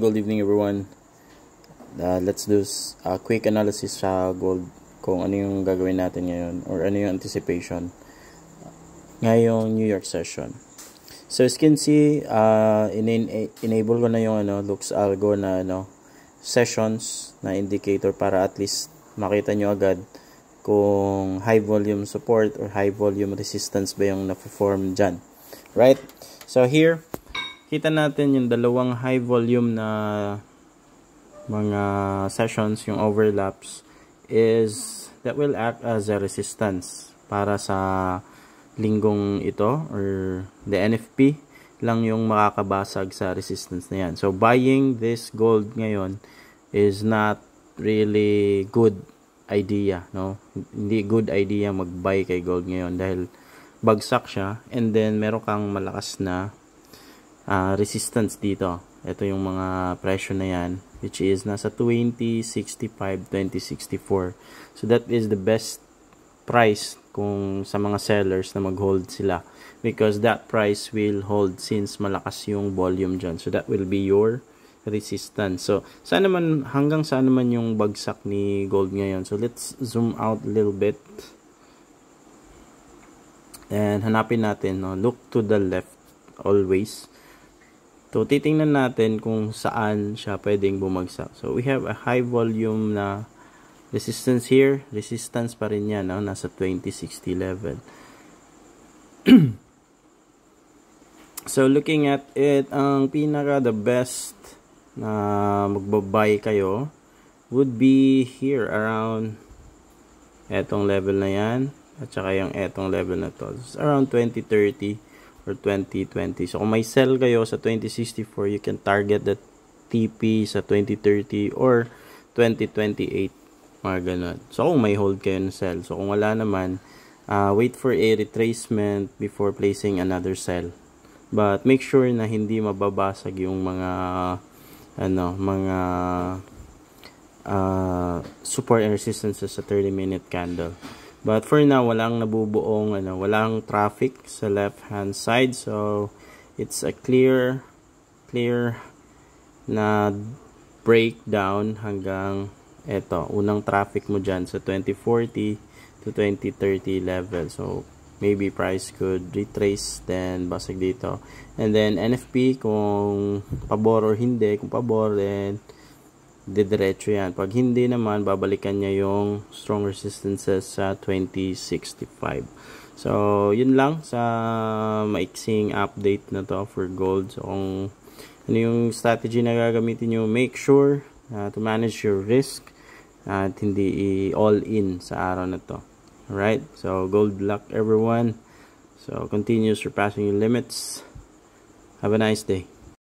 Good evening everyone. Let's do a quick analysis sa gold kung ano yung gagawin natin ngayon or ano yung anticipation ngayong New York session. So as you can see, enable ko na yung Lux Algo na sessions na indicator para at least makita nyo agad kung high volume support or high volume resistance ba yung na-perform dyan. Right? So here, kita natin yung dalawang high volume na mga sessions, yung overlaps is that will act as a resistance para sa linggong ito or the NFP lang yung makakabasag sa resistance na yan. So buying this gold ngayon is not really good idea, no? Hindi good idea mag-buy kay gold ngayon dahil bagsak siya and then meron kang malakas na resistance dito. Ito yung mga presyo na yan, which is nasa 20.65, 20.64. So that is the best price kung sa mga sellers na mag-hold sila, because that price will hold since malakas yung volume dyan. So that will be your resistance. So saan naman, hanggang saan naman yung bagsak ni gold ngayon? So let's zoom out a little bit and hanapin natin, no? Look to the left always. So, titingnan natin kung saan siya pwedeng bumagsak. So, we have a high volume na resistance here. Resistance pa rin yan, no? Nasa 2060 level. So, looking at it, ang the best na magbabay kayo would be here around etong level na yan. At saka yung etong level na to. It's around 2030. Or 2020. So, kung may sell kayo sa 2064, you can target the TP sa 2030 or 2028. Mga ganun. So, kung may hold kayo na sell. So, kung wala naman, wait for a retracement before placing another sell. But, make sure na hindi mababasag yung mga support and resistances sa 30-minute candle. But for now, walang nabubuong, walang traffic sa left-hand side. So, it's a clear na breakdown hanggang eto. Unang traffic mo dyan sa 2040 to 2030 level. So, maybe price could retrace, then basag dito. And then, NFP, kung pabor or hindi. Kung pabor, then didiretso yan. Pag hindi naman, babalikan niya yung strong resistances sa 2065. So, yun lang sa maiksing update na to for gold. So, kung ano yung strategy na gagamitin nyo, make sure to manage your risk at hindi all in sa araw na to. Alright? So, gold luck everyone. So, continue surpassing your limits. Have a nice day.